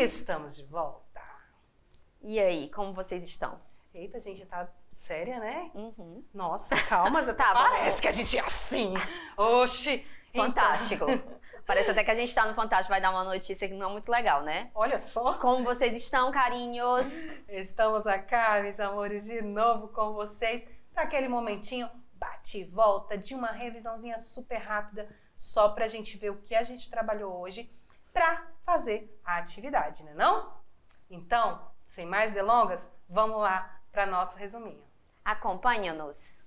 estamos de volta. E aí, como vocês estão? Eita, a gente tá séria, né? Uhum. Nossa, calma, até Tá parece bom. que a gente é assim. Oxi. Fantástico. Parece até que a gente tá no Fantástico, vai dar uma notícia que não é muito legal, né? Olha só. Como vocês estão, carinhos? Estamos aqui, meus amores, de novo com vocês para aquele momentinho bate e volta de uma revisãozinha super rápida só pra gente ver o que a gente trabalhou hoje pra fazer a atividade, né não? Então, sem mais delongas, vamos lá para nosso resuminho. Acompanha-nos.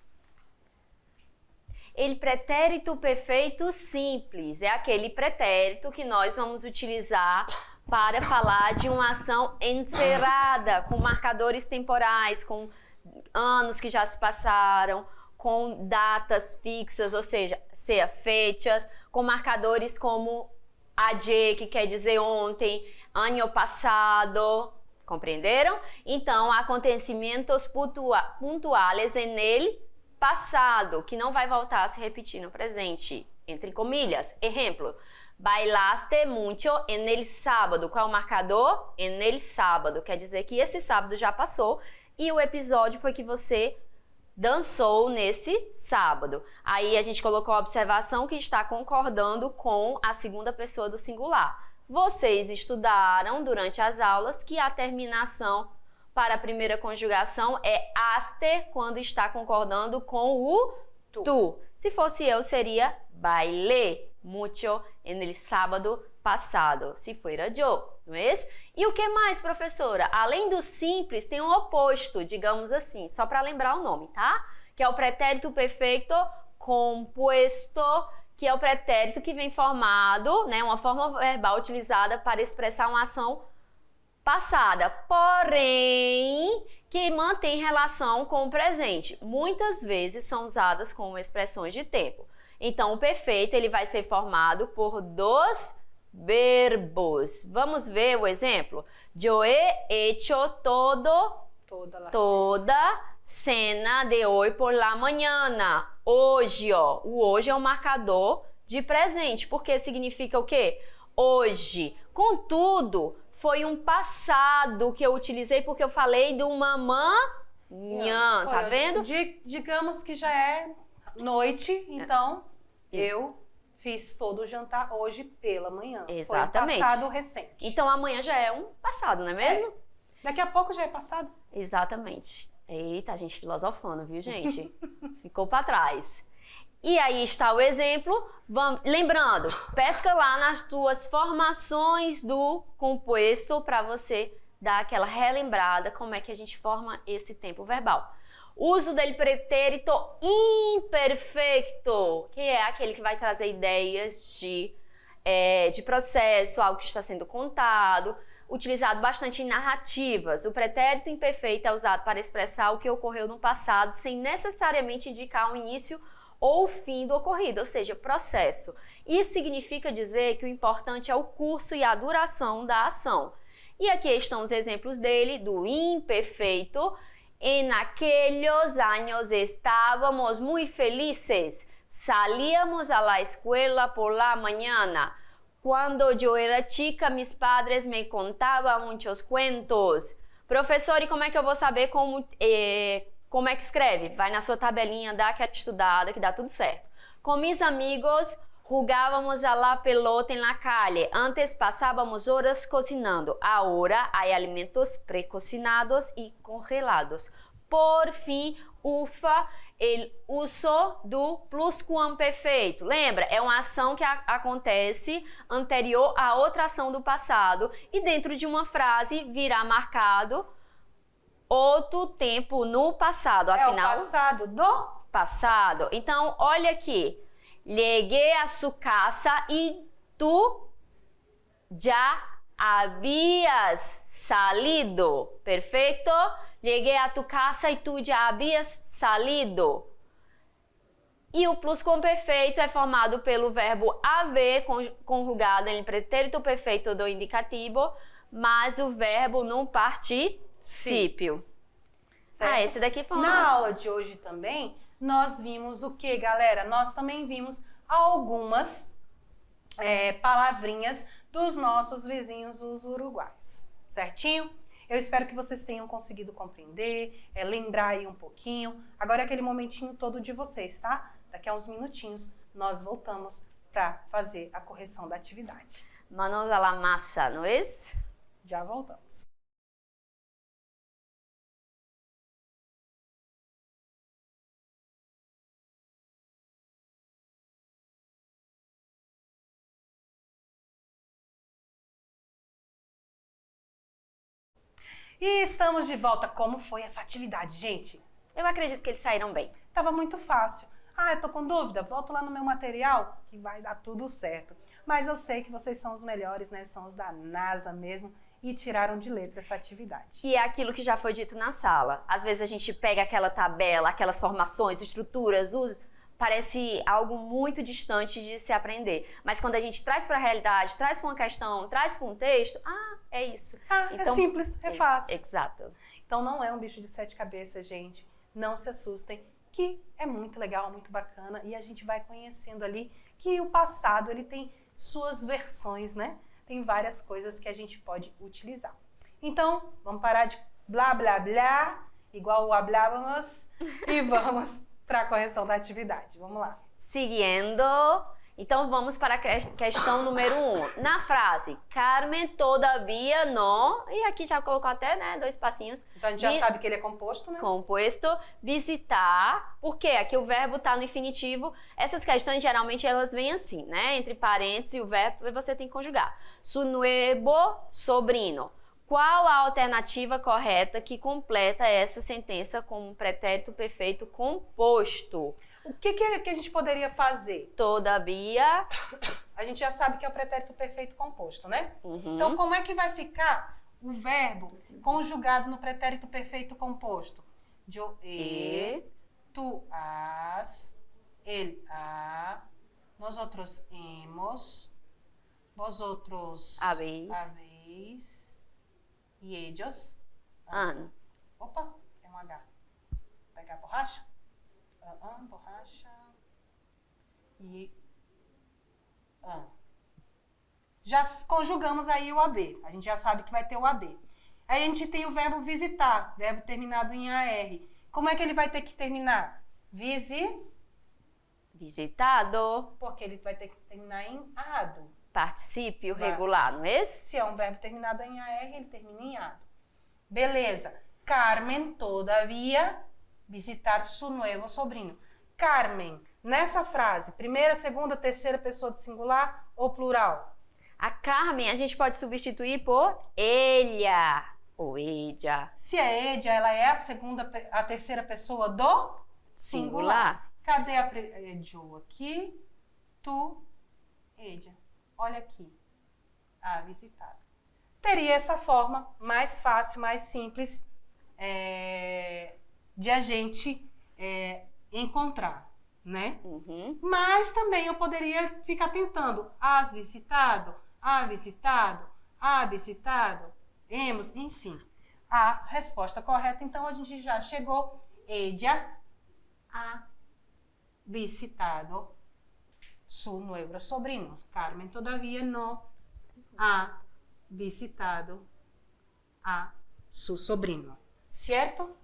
El pretérito perfeito simples é aquele pretérito que nós vamos utilizar para falar de uma ação encerrada, com marcadores temporais, com anos que já se passaram, com datas fixas, ou seja, fechas, com marcadores como ayer, que quer dizer ontem, ano passado, compreenderam? Então, acontecimentos pontuais en el passado, que não vai voltar a se repetir no presente, entre comillas. Exemplo, bailaste mucho en el sábado. Qual é o marcador? En el sábado, quer dizer que esse sábado já passou e o episódio foi que você dançou nesse sábado. Aí a gente colocou a observação que está concordando com a segunda pessoa do singular. Vocês estudaram durante as aulas que a terminação para a primeira conjugação é aste quando está concordando com o tu. Se fosse eu, seria bailé mucho en el sábado passado, se fuera yo, não é isso? E o que mais, professora? Além do simples, tem um oposto, digamos assim, só para lembrar o nome, tá? Que é o pretérito perfeito composto, que é o pretérito que vem formado, né, uma forma verbal utilizada para expressar uma ação passada, porém que mantém relação com o presente. Muitas vezes são usadas como expressões de tempo. Então, o perfeito ele vai ser formado por dos verbos. Vamos ver o exemplo? Yo he hecho toda cena de hoy por la mañana. Hoje, ó. O hoje é um marcador de presente, porque significa o quê? Hoje. Contudo, foi um passado que eu utilizei porque eu falei do manhã, tá vendo? Digamos que já é noite, então eu fiz todo o jantar hoje pela manhã. Exatamente. Foi um passado recente. Então amanhã já é um passado, não é mesmo? Daqui a pouco já é passado. Exatamente. Eita, a gente filosofando, viu, gente? Ficou para trás. E aí está o exemplo. Lembrando, pesca lá nas tuas formações do composto para você dar aquela relembrada como é que a gente forma esse tempo verbal. Uso del pretérito imperfeito, que é aquele que vai trazer ideias de processo, algo que está sendo contado, utilizado bastante em narrativas. O pretérito imperfeito é usado para expressar o que ocorreu no passado, sem necessariamente indicar o início ou o fim do ocorrido, ou seja, processo. Isso significa dizer que o importante é o curso e a duração da ação. E aqui estão os exemplos dele, do imperfeito. En aquellos años estábamos muy felices. Salíamos a la escuela por la mañana. Cuando yo era chica, mis padres me contaban muchos cuentos. Professor, e como é que eu vou saber como é que escreve? Vai na sua tabelinha, dá aquela estudada que dá tudo certo. Com mis amigos, jugábamos a la pelota en la calle. Antes pasábamos horas cocinando. Ahora hay alimentos precocinados y congelados. Por fim, ufa, el uso do pluscuamperfeito. Lembra? É uma ação que acontece anterior a outra ação do passado e dentro de uma frase virá marcado outro tempo no passado. Afinal, é o passado do passado. Então, olha aqui. Llegué a su casa y tú ya habías salido. Perfeito? Llegué a tu casa y tú ya habías salido. E o pluscuamperfeito é formado pelo verbo haver conjugado em pretérito perfeito do indicativo, mas o verbo no particípio. Certo? Esse daqui foi Na aula de hoje também, nós vimos o que, galera? Nós também vimos algumas palavrinhas dos nossos vizinhos, os uruguaios. Certinho? Eu espero que vocês tenham conseguido compreender, lembrar aí um pouquinho. Agora é aquele momentinho todo de vocês, tá? Daqui a uns minutinhos nós voltamos para fazer a correção da atividade. Manos a la massa, não é? Já voltamos. E estamos de volta. Como foi essa atividade, gente? Eu acredito que eles saíram bem. Tava muito fácil. Ah, eu tô com dúvida? Volto lá no meu material que vai dar tudo certo. Mas eu sei que vocês são os melhores, né? São os da NASA mesmo e tiraram de letra essa atividade. E é aquilo que já foi dito na sala. Às vezes a gente pega aquela tabela, aquelas formações, estruturas, parece algo muito distante de se aprender. Mas quando a gente traz para a realidade, traz para uma questão, traz para um texto, é isso. Então, é simples, é fácil. Exato. Então não é um bicho de 7 cabeças, gente. Não se assustem, que é muito legal, muito bacana. E a gente vai conhecendo ali que o passado ele tem suas versões, né? Tem várias coisas que a gente pode utilizar. Então, vamos parar de blá, blá, blá, igual hablávamos, e vamos para a correção da atividade. Vamos lá. Seguindo, então vamos para a questão número 1. Na frase, Carmen todavía no, e aqui já colocou até, né, 2 passinhos. Então a gente já sabe que ele é composto, né? Composto, visitar, porque aqui o verbo está no infinitivo. Essas questões geralmente elas vêm assim, né, entre parênteses e o verbo, e você tem que conjugar. Su nuevo sobrino. Qual a alternativa correta que completa essa sentença com um pretérito perfeito composto? O que a gente poderia fazer? Todavia. A gente já sabe que é o pretérito perfeito composto, né? Uhum. Então, como é que vai ficar o verbo conjugado no pretérito perfeito composto? Yo he, tú has, él ha, nosotros hemos, vosotros habéis. E ellos. Opa, é um H. Pegar a borracha. Borracha. E. Já conjugamos aí o AB. A gente já sabe que vai ter o AB. Aí a gente tem o verbo visitar, verbo terminado em AR. Como é que ele vai ter que terminar? Visitado. Porque ele vai ter que terminar em ado. Particípio regular, não é esse? Se é um verbo terminado em AR, ele termina em ado. Beleza. Carmen todavía visitar su nuevo sobrino. Carmen, nessa frase, primeira, segunda, terceira pessoa do singular ou plural? A Carmen a gente pode substituir por ella ou ella. Se é ella, ela é a terceira pessoa do singular. Cadê a eu aqui? Tu, ella. Olha aqui, visitado. Teria essa forma mais fácil, mais simples de a gente encontrar, né? Uhum. Mas também eu poderia ficar tentando has visitado, ha visitado, ha visitado, hemos, enfim. A resposta correta, então a gente já chegou. Ella ha visitado su nuevo sobrino. Carmen todavía no ha visitado a su sobrino. Certo?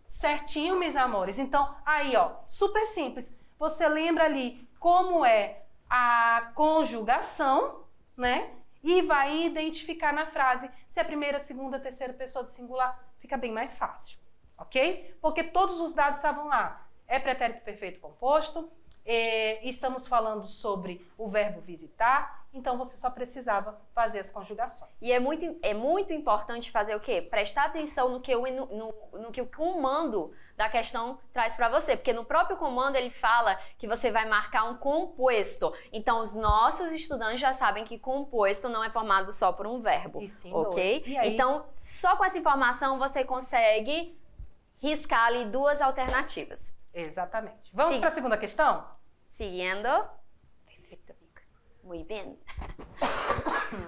Certinho, meus amores. Então, aí, ó, super simples. Você lembra ali como é a conjugação, né? E vai identificar na frase se é a primeira, segunda, terceira pessoa do singular. Fica bem mais fácil, ok? Porque todos os dados estavam lá. É pretérito perfeito composto. Estamos falando sobre o verbo visitar, então você só precisava fazer as conjugações. E é muito importante fazer o quê? Prestar atenção no que o comando da questão traz para você, porque no próprio comando ele fala que você vai marcar um composto. Então os nossos estudantes já sabem que composto não é formado só por um verbo, e sim ok? E aí... Então só com essa informação você consegue riscar ali 2 alternativas. Exatamente. Vamos para a segunda questão? Seguindo. Perfeito. Muito bem.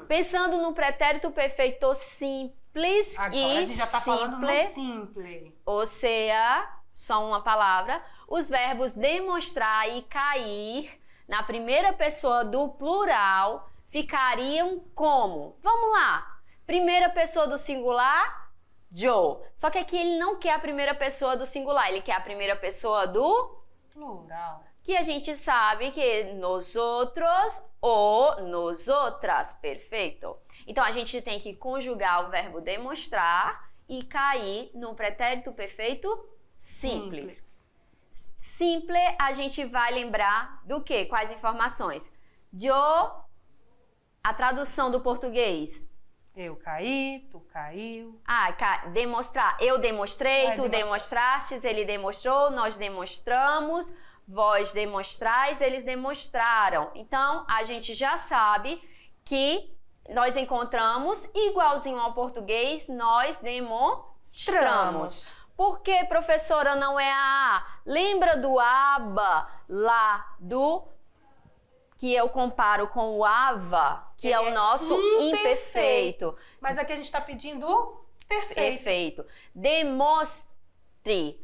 Pensando no pretérito perfeito simples. Agora e a gente já está falando no simples. Ou seja, só uma palavra. Os verbos demonstrar e cair na primeira pessoa do plural ficariam como? Vamos lá. Primeira pessoa do singular, yo. Só que aqui ele não quer a primeira pessoa do singular, ele quer a primeira pessoa do Plural. que a gente sabe que nosotros ou nosotras, perfeito. Então a gente tem que conjugar o verbo demonstrar e cair no pretérito perfeito simples. Simple, a gente vai lembrar do quê? Quais informações? Yo, a tradução do português. Eu caí, tu caiu. Demonstrar. Eu demonstrei, tu demonstrar. demonstrastes, ele demonstrou, nós demonstramos, vós demonstrais, eles demonstraram. Então, a gente já sabe que nós encontramos, igualzinho ao português, nós demonstramos. Por que, professora, não é a? Lembra do aba lá do que eu comparo com o ava, que é o nosso imperfeito. Mas aqui a gente está pedindo perfeito. Perfeito. Demonstre.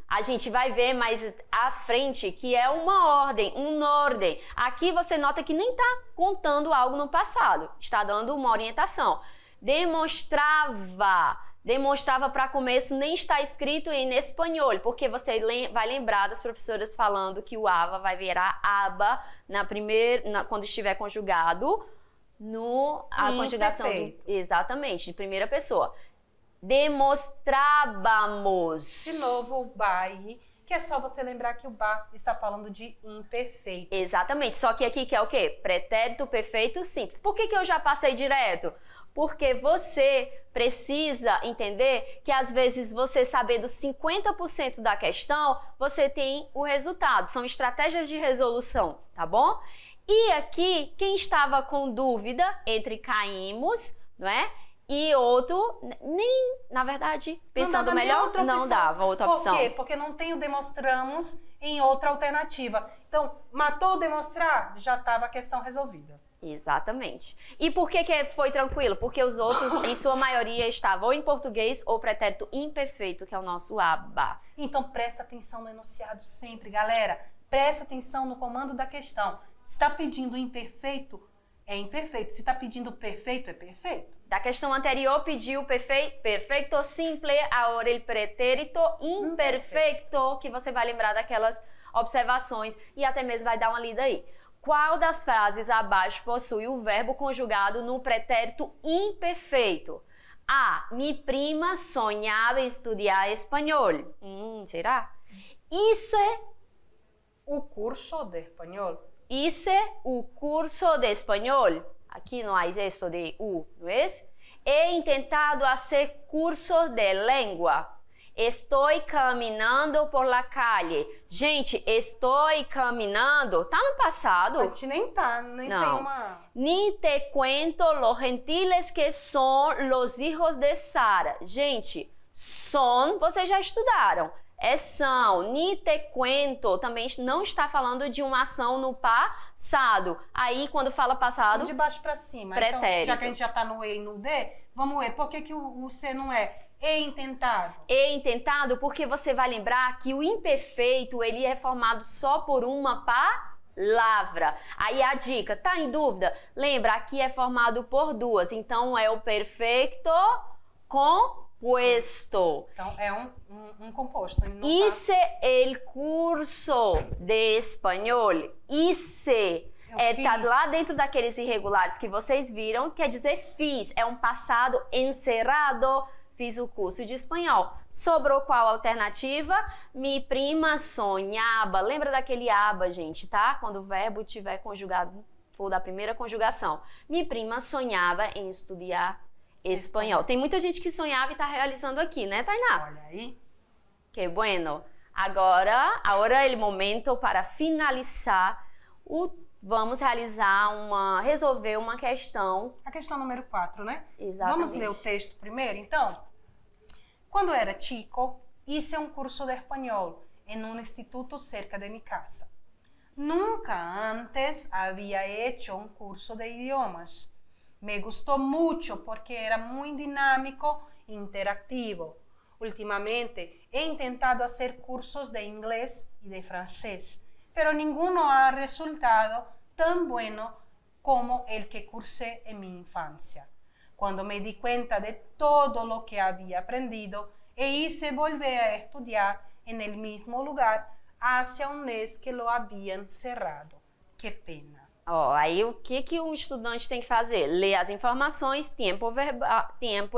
A gente vai ver mais à frente que é uma ordem, ordem. Aqui você nota que nem está contando algo no passado, está dando uma orientação. Demonstrava. Demonstrava para começo nem está escrito em espanhol, porque você vai lembrar das professoras falando que o ava vai virar aba quando estiver conjugado a conjugação exatamente, de primeira pessoa. Demonstrávamos. De novo o ba aí, que é só você lembrar que o ba está falando de imperfeito. Exatamente, só que aqui que é o quê? Pretérito perfeito simples. Por que eu já passei direto? Porque você precisa entender que às vezes você sabendo 50% da questão, você tem o resultado. São estratégias de resolução, tá bom? E aqui, quem estava com dúvida entre caímos, não é? E outro, nem, na verdade, pensando melhor, não dava outra opção. Por quê? Porque não tem o demonstramos em outra alternativa. Então, matou o demonstrar, já estava a questão resolvida. Exatamente. E por que foi tranquilo? Porque os outros, em sua maioria, estavam ou em português ou pretérito imperfeito, que é o nosso aba. Então, presta atenção no enunciado sempre, galera. Presta atenção no comando da questão. Se está pedindo imperfeito, é imperfeito. Se está pedindo perfeito, é perfeito. Da questão anterior, pediu perfeito simple, agora el pretérito imperfeito, que você vai lembrar daquelas observações e até mesmo vai dar uma lida aí. Qual das frases abaixo possui o verbo conjugado no pretérito imperfeito? A. Mi prima sonhava em estudar espanhol. Será? Hice o curso de espanhol. Hice o curso de espanhol. Aqui não há isso de não é? He intentado fazer cursos de língua. Estou caminhando por la calle. Gente, estou caminhando. Tá no passado? A gente nem tem uma... Ni te cuento los gentiles que son los hijos de Sara. Gente, son, vocês já estudaram. É são. Ni te cuento também não está falando de uma ação no passado. Aí, quando fala passado... De baixo para cima. Pretérito. Então, já que a gente já está no E e no D, vamos ver. Por que o C não é? E intentado. E intentado porque você vai lembrar que o imperfeito ele é formado só por uma palavra. Aí a dica, tá em dúvida? Lembra, aqui é formado por duas. Então é o perfeito compuesto. Então é um composto. Hice el curso de espanhol. Hice. Tá lá dentro daqueles irregulares que vocês viram, quer dizer fiz. É um passado encerrado. Fiz o curso de espanhol. Sobrou qual alternativa? Mi prima sonhava. Lembra daquele aba, gente, tá? Quando o verbo estiver conjugado, for da primeira conjugação. Mi prima sonhava em estudar espanhol. Tem muita gente que sonhava e tá realizando aqui, né, Tainá? Olha aí. Que bueno. Agora é o momento para finalizar vamos resolver uma questão. A questão número 4, né? Exatamente. Vamos ler o texto primeiro, então? Quando era chico, hice un curso de español en un instituto cerca de mi casa. Nunca antes había hecho un curso de idiomas. Me gustó mucho porque era muy dinámico e interactivo. Últimamente he intentado hacer cursos de inglés y de francés, pero ninguno ha resultado tan bueno como el que cursé en mi infancia, cuando me di cuenta de todo lo que había aprendido e hice volver a estudiar en el mismo lugar hacia un mes que lo habían cerrado. Que pena. Ó, aí o que um estudante tem que fazer? Ler as informações, tempo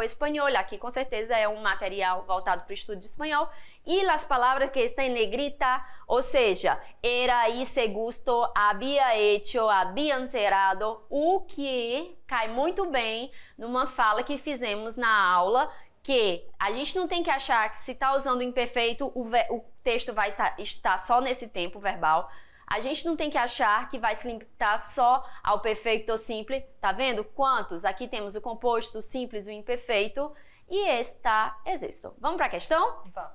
espanhol, aqui com certeza é um material voltado para o estudo de espanhol, e as palavras que estão em negrita, ou seja, era, hice, gusto, había hecho, habían cerrado, o que cai muito bem numa fala que fizemos na aula, que a gente não tem que achar que se está usando o imperfeito, o texto vai estar só nesse tempo verbal. A gente não tem que achar que vai se limitar só ao perfeito simples. Tá vendo quantos? Aqui temos o composto, o simples e o imperfeito. E está existo. Vamos para a questão? Vamos.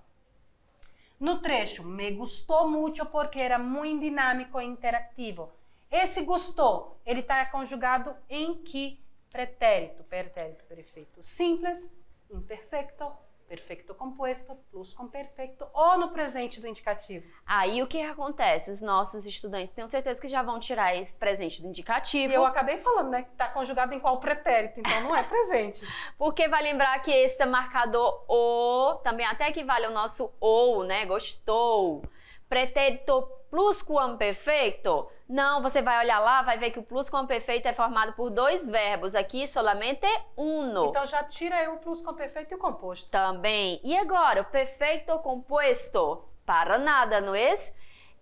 No trecho, me gustou muito porque era muito dinâmico e interativo. Esse gostou, ele está conjugado em que pretérito? Pretérito perfeito simples, imperfeito, perfeito composto, pluscuamperfeito ou no presente do indicativo. Aí o que acontece? Os nossos estudantes, tenho certeza que já vão tirar esse presente do indicativo. E eu acabei falando, né, que está conjugado em qual pretérito, então não é presente. Porque vai lembrar que esse marcador o, também até equivale ao nosso ou, né, gostou. Pretérito pluscuamperfeito, não, você vai olhar lá, vai ver que o pluscuamperfeito é formado por dois verbos, aqui solamente uno. Então já tira aí o pluscuamperfeito e o composto. Também. E agora, o perfeito composto, para nada, não é?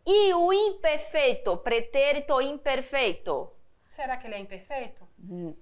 E o imperfeito, pretérito imperfeito. Será que ele é imperfeito?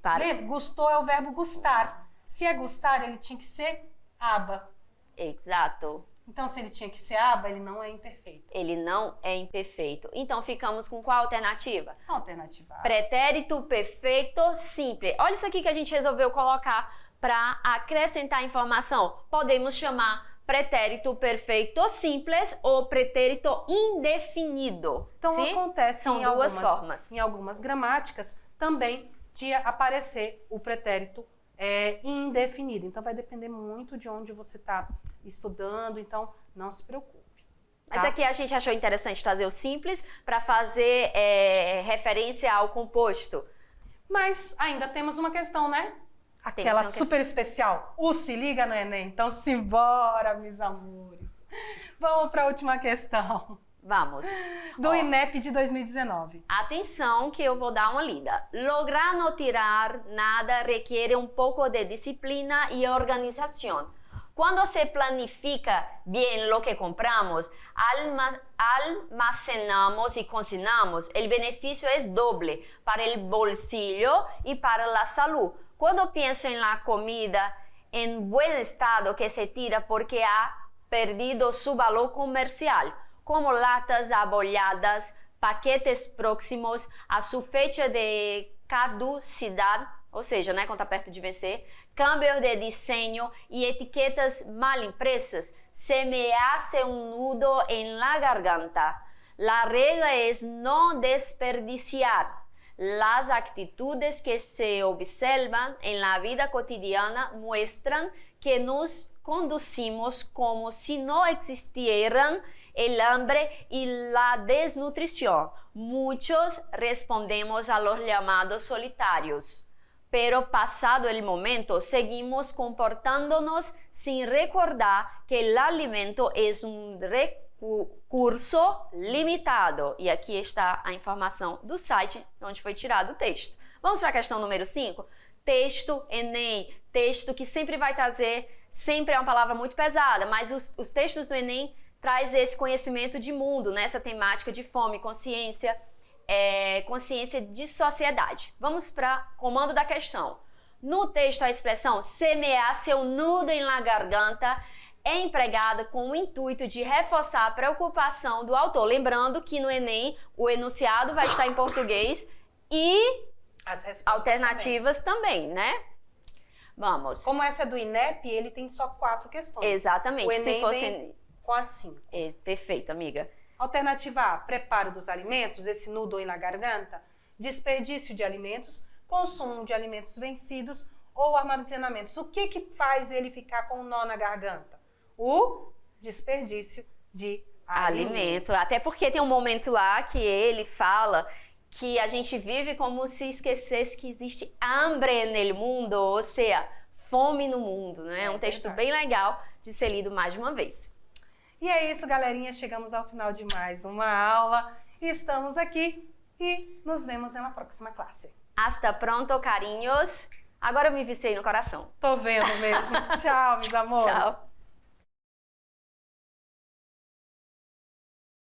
Para. Lembra, gostou é o verbo gustar. Se é gustar, ele tinha que ser aba. Exato. Então, se ele tinha que ser aba, ele não é imperfeito. Ele não é imperfeito. Então, ficamos com qual alternativa? Alternativa A. Pretérito perfeito simples. Olha isso aqui que a gente resolveu colocar para acrescentar informação. Podemos chamar pretérito perfeito simples ou pretérito indefinido. Então, Sim? acontece São duas formas. Em algumas gramáticas também de aparecer o pretérito indefinido. Então, vai depender muito de onde você está estudando, então não se preocupe. Mas Tá? aqui a gente achou interessante trazer o simples para fazer referência ao composto. Mas ainda temos uma questão, né? Aquela super especial. O Se Liga no Enem. Então, simbora, meus amores. Vamos para a última questão. Vamos. Do INEP de 2019. Atenção que eu vou dar uma lida. Lograr no tirar nada requiere un poco de disciplina y organización. Cuando se planifica bien lo que compramos, almacenamos y cocinamos, el beneficio es doble para el bolsillo y para la salud. Cuando pienso en la comida en buen estado que se tira porque ha perdido su valor comercial, como latas abolladas, paquetes próximos a su fecha de caducidad, ou seja, né, quando está perto de vencer, cambios de diseño y etiquetas mal impresas, se me hace un nudo en la garganta. La regla es no desperdiciar. Las actitudes que se observan en la vida cotidiana muestran que nos conducimos como si no existieran el hambre y la desnutrición. Muchos respondemos a los llamados solitarios, pero pasado el momento seguimos comportándonos sin recordar que el alimento es un recurso limitado. E aqui está a informação do site onde foi tirado o texto. Vamos para a questão número 5? Texto, Enem, texto que sempre vai trazer, sempre é uma palavra muito pesada, mas os textos do Enem traz esse conhecimento de mundo, né? Essa temática de fome, consciência, consciência de sociedade. Vamos para comando da questão. No texto, a expressão semear seu nudo em la garganta é empregada com o intuito de reforçar a preocupação do autor. Lembrando que no Enem o enunciado vai estar em português e as alternativas também, né? Vamos. Como essa é do INEP, ele tem só 4 questões. Exatamente. O Enem se fosse vem com as 5. Perfeito, amiga. Alternativa A, preparo dos alimentos, esse nudo em la garganta, desperdício de alimentos, consumo de alimentos vencidos ou armazenamentos. O que faz ele ficar com um nó na garganta? O desperdício de alimento. Até porque tem um momento lá que ele fala que a gente vive como se esquecesse que existe hambre no mundo, ou seja, fome no mundo, né? É um texto bem legal de ser lido mais de uma vez. E é isso, galerinha. Chegamos ao final de mais uma aula. Estamos aqui e nos vemos na próxima classe. Hasta pronto, carinhos. Agora eu me viciei no coração. Tô vendo mesmo. Tchau, meus amores. Tchau.